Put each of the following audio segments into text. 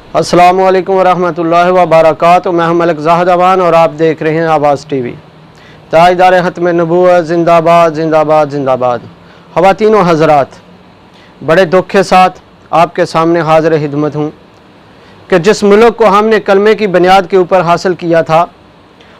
अस्सलामु अलैकुम वरहमतुल्लाहि वबरकातुहू। मैं हूं मलिक ज़ाहिद अवान और आप देख रहे हैं आवाज़ टीवी। ताजदार ख़त्म नबूवत जिंदाबाद जिंदाबाद जिंदाबाद। ख़वातीन व हज़रात, बड़े दुख के साथ आपके सामने हाज़िर खिदमत हूँ कि जिस मुल्क को हमने कलमे की बुनियाद के ऊपर हासिल किया था,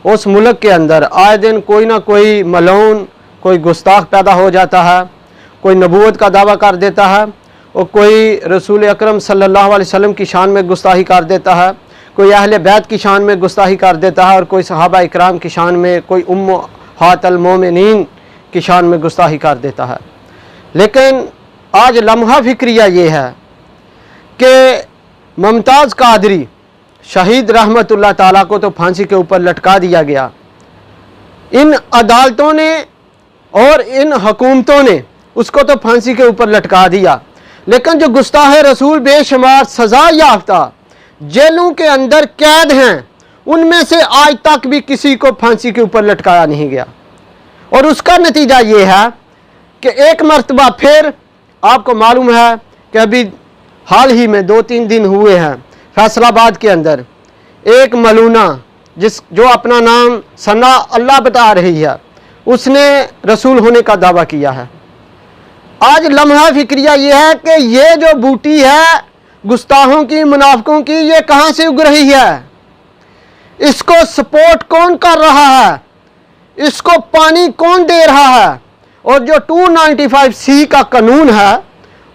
उस मुल्क के अंदर आए दिन कोई ना कोई मलऊन, कोई गुस्ताख पैदा हो जाता है, कोई नबूवत का दावा कर देता है और कोई रसूल अकरम सल्लल्लाहु अलैहि वसल्लम की शान में गुस्ताही कर देता है, कोई अहले बैत की शान में गुस्ताही कर देता है और कोई सहाबा इकराम की शान में, कोई उम्महातुल मोमिनीन की शान में गुस्ताही कर देता है। लेकिन आज लम्हा फिक्रिया ये है कि मुमताज़ कादरी शहीद रहमतुल्लाह ताला को तो फांसी के ऊपर लटका दिया गया। इन अदालतों ने और इन हुकूमतों ने उसको तो फांसी के ऊपर लटका दिया, लेकिन जो गुस्ताह रसूल बेशुमार सज़ा याफ्ता जेलों के अंदर कैद हैं, उनमें से आज तक भी किसी को फांसी के ऊपर लटकाया नहीं गया। और उसका नतीजा ये है कि एक मरतबा फिर आपको मालूम है कि अभी हाल ही में 2-3 दिन हुए हैं फैसलाबाद के अंदर एक मलूना जो अपना नाम सना अल्लाह बता रही है, उसने रसूल होने का दावा किया है। आज लम्हा फिक्रिया ये है कि ये जो बूटी है गुस्ताहों की, मुनाफिकों की, ये कहाँ से उग रही है? इसको सपोर्ट कौन कर रहा है? इसको पानी कौन दे रहा है? और जो 295C का कानून है,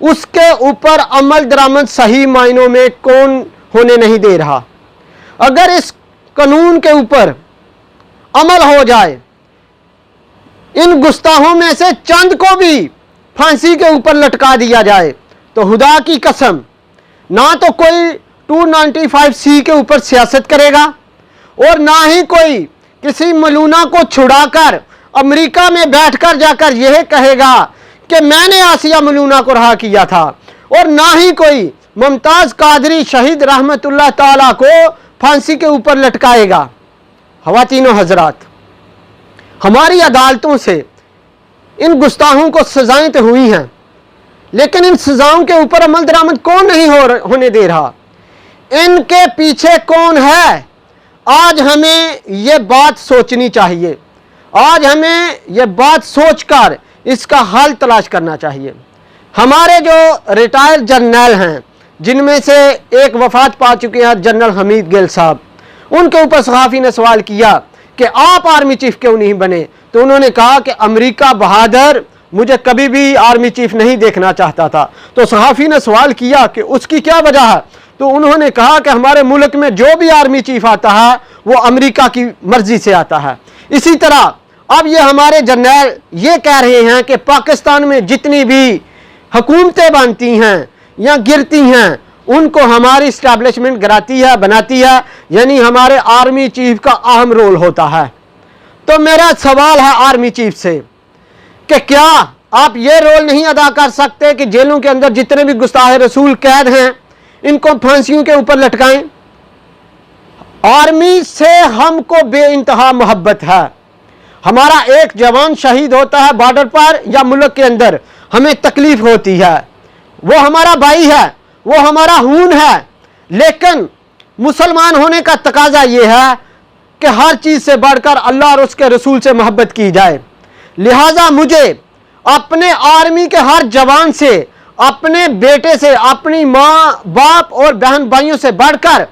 उसके ऊपर अमल दरामद सही मायनों में कौन होने नहीं दे रहा। अगर इस कानून के ऊपर अमल हो जाए, इन गुस्ताहों में से चंद को भी फांसी के ऊपर लटका दिया जाए, तो खुदा की कसम ना तो कोई 295C के ऊपर सियासत करेगा और ना ही कोई किसी मलूना को छुड़ाकर अमेरिका में बैठकर जाकर यह कहेगा कि मैंने आसिया मलूना को रहा किया था, और ना ही कोई मुमताज़ कादरी शहीद रहमतुल्लाह ताला को फांसी के ऊपर लटकाएगा। ख़वातीनो हज़रात, हमारी अदालतों से इन गुस्ताहों को सजाएं तो हुई हैं, लेकिन इन सजाओं के ऊपर अमल दरामद कौन नहीं होने दे रहा? इनके पीछे कौन है? आज हमें ये बात सोचनी चाहिए। आज हमें ये बात सोचकर इसका हल तलाश करना चाहिए। हमारे जो रिटायर्ड जर्नल हैं, जिनमें से एक वफात पा चुके हैं जनरल हमीद गिल साहब, उनके ऊपर सहाफ़ी ने सवाल किया कि आप आर्मी चीफ क्यों नहीं बने? तो उन्होंने कहा कि अमेरिका बहादुर मुझे कभी भी आर्मी चीफ नहीं देखना चाहता था। तो सहाफ़ी ने सवाल किया कि उसकी क्या वजह है? तो उन्होंने कहा कि हमारे मुल्क में जो भी आर्मी चीफ आता है वो अमेरिका की मर्जी से आता है। इसी तरह अब ये हमारे जर्नल ये कह रहे हैं कि पाकिस्तान में जितनी भी हुकूमतें बनती हैं या गिरती हैं, उनको हमारी इस्टेब्लिशमेंट गिराती है, बनाती है, यानी हमारे आर्मी चीफ का अहम रोल होता है। तो मेरा सवाल है आर्मी चीफ से कि क्या आप ये रोल नहीं अदा कर सकते कि जेलों के अंदर जितने भी गुस्ताह रसूल कैद हैं, इनको फांसियों के ऊपर लटकाएं? आर्मी से हमको बेइंतहा मोहब्बत है। हमारा एक जवान शहीद होता है बॉर्डर पर या मुल्क के अंदर, हमें तकलीफ होती है। वो हमारा भाई है, वो हमारा खून है, लेकिन मुसलमान होने का तकाजा ये है कि हर चीज़ से बढ़कर अल्लाह और उसके रसूल से मोहब्बत की जाए। लिहाजा मुझे अपने आर्मी के हर जवान से, अपने बेटे से, अपनी माँ बाप और बहन भाइयों से बढ़कर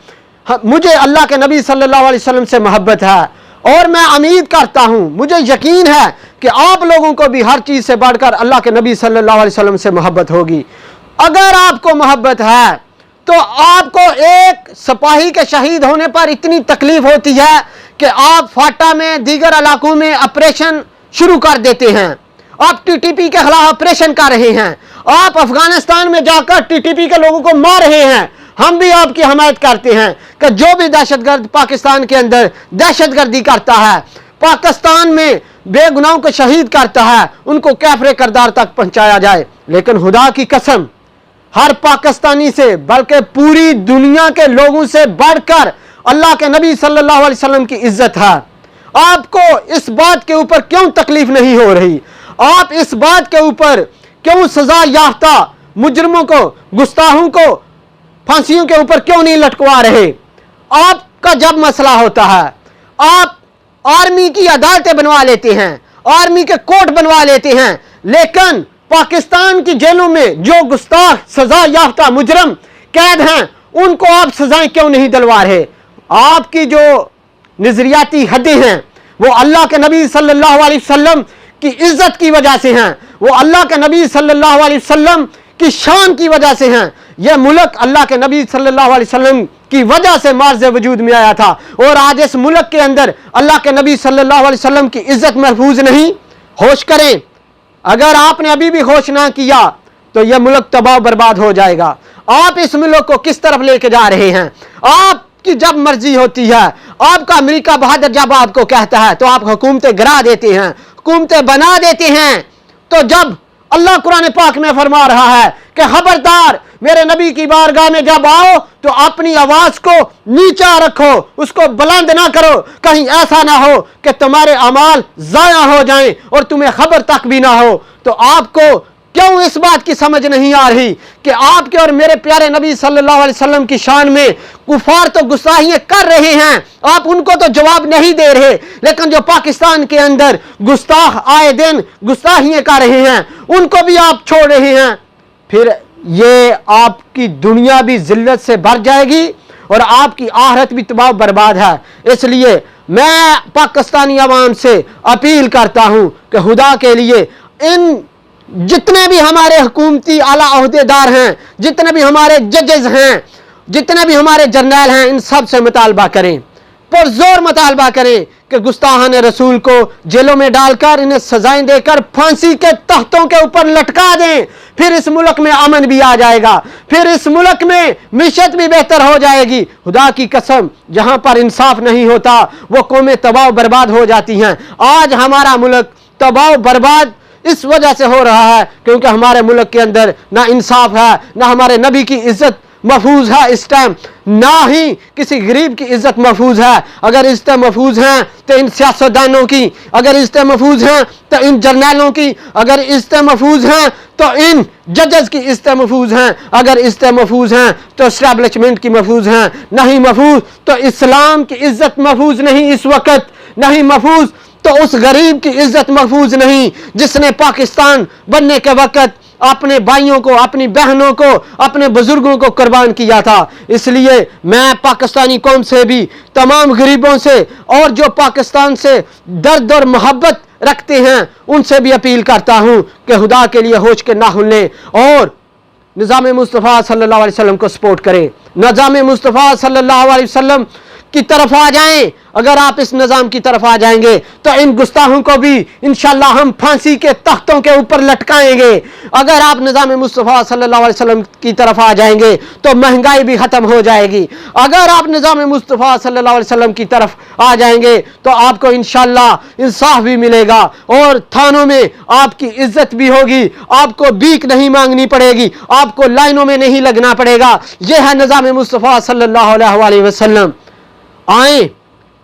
मुझे अल्लाह के नबी सल्लल्लाहु अलैहि वसल्लम से मोहब्बत है। और मैं उम्मीद करता हूँ, मुझे यकीन है कि आप लोगों को भी हर चीज़ से बढ़कर अल्लाह के नबी सल्लल्लाहु अलैहि वसल्लम से मोहब्बत होगी। अगर आपको मोहब्बत है तो आपको एक सिपाही के शहीद होने पर इतनी तकलीफ होती है कि आप फाटा में, दीगर इलाकों में ऑपरेशन शुरू कर देते हैं। आप टीटीपी के खिलाफ ऑपरेशन कर रहे हैं, आप अफगानिस्तान में जाकर टीटीपी के लोगों को मार रहे हैं। हम भी आपकी हमायत करते हैं कि जो भी दहशतगर्द पाकिस्तान के अंदर दहशतगर्दी करता है, पाकिस्तान में बेगुनाहों को शहीद करता है, उनको कैफरे करदार तक पहुंचाया जाए। लेकिन खुदा की कसम, हर पाकिस्तानी से बल्कि पूरी दुनिया के लोगों से बढ़कर अल्लाह के नबी सल्लल्लाहु अलैहि वसल्लम की इज्जत है। आपको इस बात के ऊपर क्यों तकलीफ नहीं हो रही? आप इस बात के ऊपर क्यों सजा याफ्ता मुजरिमों को, गुस्ताहों को फांसियों के ऊपर क्यों नहीं लटकवा रहे? आपका जब मसला होता है आप आर्मी की अदालतें बनवा लेते हैं, आर्मी के कोर्ट बनवा लेते हैं, लेकिन पाकिस्तान की जेलों में जो गुस्ताख सजा याफ्ता मुजरम कैद हैं उनको आप सजाएं क्यों नहीं दिलवा रहे? आपकी जो नजरियाती हदें हैं वो अल्लाह के नबी सल्लल्लाहु अलैहि वसल्लम की इज्जत की वजह से हैं, वो अल्लाह के नबी सल्लल्लाहु अलैहि वसल्लम की शान की वजह से हैं। यह मुल्क अल्लाह के नबी सल्लल्लाहु अलैहि वसल्लम की वजह से मार्ज वजूद में आया था, और आज इस मुल्क के अंदर अल्लाह के नबी सल्लल्लाहु अलैहि वसल्लम की इज्जत महफूज नहीं। होश करें, अगर आपने अभी भी होश ना किया तो यह मुल्क तबाह बर्बाद हो जाएगा। आप इस मुल्क को किस तरफ लेके जा रहे हैं? आपकी जब मर्जी होती है, आपका अमेरिका बहादुर जब आपको कहता है तो आप हुकूमतें गिरा देते हैं, हुकूमतें बना देते हैं। तो जब अल्लाह कुरान पाक में फरमा रहा है कि खबरदार मेरे नबी की बारगाह में जब आओ तो अपनी आवाज को नीचा रखो, उसको बुलंद ना करो, कहीं ऐसा ना हो कि तुम्हारे अमाल जाया हो जाएं और तुम्हें खबर तक भी ना हो। तो आपको क्यों इस बात की समझ नहीं आ रही कि आपके और मेरे प्यारे नबी सल्लल्लाहु अलैहि वसल्लम की शान में कुफार तो गुस्ताखियां कर रहे हैं, आप उनको तो जवाब नहीं दे रहे, लेकिन जो पाकिस्तान के अंदर गुस्ताख आए दिन गुस्ताखियां कर रहे हैं उनको भी आप छोड़ रहे हैं। फिर ये आपकी दुनिया भी जिल्लत से भर जाएगी और आपकी आहरत भी तबाह बर्बाद है। इसलिए मैं पाकिस्तानी अवाम से अपील करता हूं कि खुदा के लिए इन जितने भी हमारे हुकूमती आला अहदेदार हैं, जितने भी हमारे जजेस हैं, जितने भी हमारे जर्नल हैं, इन सब से मुतालबा करें, पुरजोर मुतालबा करें कि गुस्ताहान रसूल को जेलों में डालकर इन्हें सजाएं देकर फांसी के तख्तों के ऊपर लटका दें। फिर इस मुल्क में अमन भी आ जाएगा, फिर इस मुल्क में मिशत भी बेहतर हो जाएगी। खुदा की कसम, जहां पर इंसाफ नहीं होता वो कौमें तबाह बर्बाद हो जाती हैं। आज हमारा मुल्क तबाह बर्बाद इस वजह से हो रहा है क्योंकि हमारे मुल्क के अंदर ना इंसाफ है, ना हमारे नबी की इज्जत महफूज है इस टाइम, ना ही किसी गरीब की इज्जत महफूज है। अगर इज्जत महफूज हैं तो इन सियासतदानों की, अगर इज्जत महफूज हैं तो इन जर्नलों की, अगर इज्जत महफूज हैं तो इन जजेस की इज्जत महफूज हैं, अगर इज्जत महफूज हैं तो एस्टैब्लिशमेंट की महफूज हैं, नहीं महफूज तो इस्लाम की इज्जत महफूज नहीं इस वक्त, नहीं महफूज तो उस गरीब की इज्जत महफूज नहीं जिसने पाकिस्तान बनने के वक्त अपने भाइयों को, अपनी बहनों को, अपने बुजुर्गों को कुर्बान किया था। इसलिए मैं पाकिस्तानी कौम से भी, तमाम गरीबों से और जो पाकिस्तान से दर्द और मोहब्बत रखते हैं उनसे भी अपील करता हूं कि खुदा के लिए होश के नाखून लें और निज़ाम मुस्तफ़ा सल्लल्लाहु अलैहि वसल्लम को सपोर्ट करें, निज़ाम मुस्तफ़ा सल्लल्लाहु अलैहि वसल्लम की तरफ आ जाएं। अगर आप इस निज़ाम की तरफ आ जाएंगे तो इन गुस्ताखों को भी इंशाअल्लाह हम फांसी के तख्तों के ऊपर लटकाएंगे। अगर आप निज़ाम मुस्तफ़ा सल्लल्लाहु अलैहि वसल्लम की तरफ आ जाएंगे तो महंगाई भी खत्म हो जाएगी। अगर आप निज़ाम मुस्तफ़ा सल्लल्लाहु अलैहि वसल्लम की तरफ आ जाएंगे तो आपको इंशाअल्लाह इंसाफ भी मिलेगा और थानों में आपकी इज्जत भी होगी, आपको भीख नहीं मांगनी पड़ेगी, आपको लाइनों में नहीं लगना पड़ेगा। यह है निज़ाम मुस्तफ़ा सल्लल्लाहु अलैहि वसल्लम। आए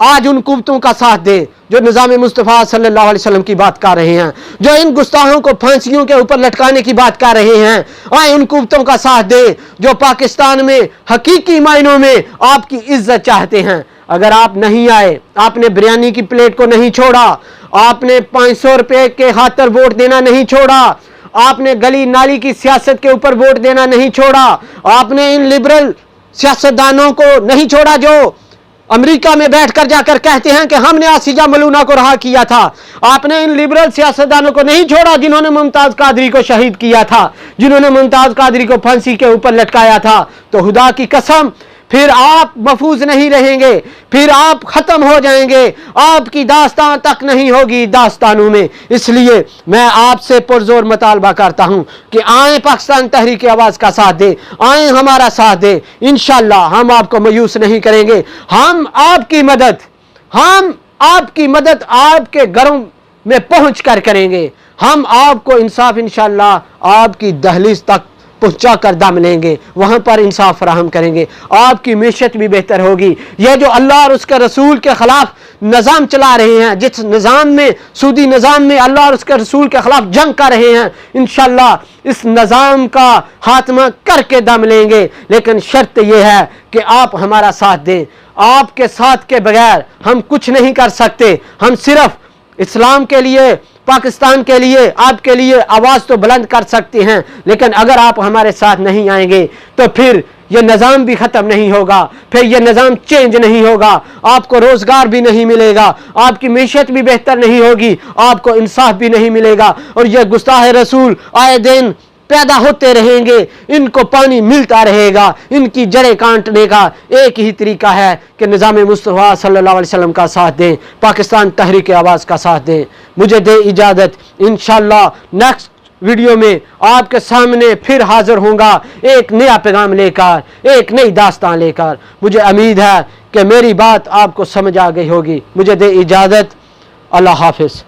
आज उन कुव्वतों का साथ दे जो निज़ाम मुस्तफ़ा सल्लल्लाहु अलैहि वसल्लम की बात कर रहे हैं, जो इन गुस्ताखों को फांसियों के ऊपर लटकाने की बात कर रहे हैं। आए उन कुव्वतों का साथ दे जो पाकिस्तान में हकीकी मायनों में आपकी इज्जत चाहते हैं। अगर आप नहीं आए, आपने बिरयानी की प्लेट को नहीं छोड़ा, आपने 500 रुपए के खातिर वोट देना नहीं छोड़ा, आपने गली नाली की सियासत के ऊपर वोट देना नहीं छोड़ा, आपने इन लिबरल सियासतदानों को नहीं छोड़ा जो अमेरिका में बैठकर जाकर कहते हैं कि हमने आसिजा मलूना को रहा किया था, आपने इन लिबरल सियासतदानों को नहीं छोड़ा जिन्होंने मुमताज कादरी को शहीद किया था, जिन्होंने मुमताज कादरी को फांसी के ऊपर लटकाया था। तो खुदा की कसम फिर आप महफूज नहीं रहेंगे, फिर आप खत्म हो जाएंगे, आपकी दास्तान तक नहीं होगी दास्तानों में। इसलिए मैं आपसे पुरजोर मुतालबा करता हूं कि आए पाकिस्तान तहरीक आवाज का साथ दे, आए हमारा साथ दे। इंशाअल्लाह हम आपको मायूस नहीं करेंगे, हम आपकी मदद आपके घरों में पहुंच कर करेंगे। हम आपको इंसाफ इंशाअल्लाह आपकी दहलीज तक पहुँचा कर दम लेंगे, वहाँ पर इंसाफ फराहम करेंगे, आपकी मैशत भी बेहतर होगी। ये जो अल्लाह और उसके रसूल के ख़िलाफ़ निज़ाम चला रहे हैं, जिस निज़ाम में, सूदी निज़ाम में अल्लाह और उसके रसूल के ख़िलाफ़ जंग कर रहे हैं, इंशाअल्लाह इस निज़ाम का खात्मा करके दम लेंगे। लेकिन शर्त यह है कि आप हमारा साथ दें। आपके साथ के बगैर हम कुछ नहीं कर सकते। हम सिर्फ इस्लाम के लिए, पाकिस्तान के लिए, आपके लिए आवाज़ तो बुलंद कर सकते हैं, लेकिन अगर आप हमारे साथ नहीं आएंगे तो फिर ये निज़ाम भी ख़त्म नहीं होगा, फिर ये निज़ाम चेंज नहीं होगा, आपको रोज़गार भी नहीं मिलेगा, आपकी मैशत भी बेहतर नहीं होगी, आपको इंसाफ भी नहीं मिलेगा, और ये गुस्ताह रसूल आए दिन पैदा होते रहेंगे, इनको पानी मिलता रहेगा। इनकी जड़ें काटने का एक ही तरीका है कि निज़ाम मुस्तफ़ा सल्लल्लाहु अलैहि वसल्लम का साथ दें, पाकिस्तान तहरीक आवाज़ का साथ दें। मुझे दे इजाज़त, इंशाअल्लाह नेक्स्ट वीडियो में आपके सामने फिर हाजिर होऊंगा एक नया पैगाम लेकर, एक नई दास्तान लेकर। मुझे उम्मीद है कि मेरी बात आपको समझ आ गई होगी। मुझे दे इजाज़त, अल्लाह हाफ़िज़।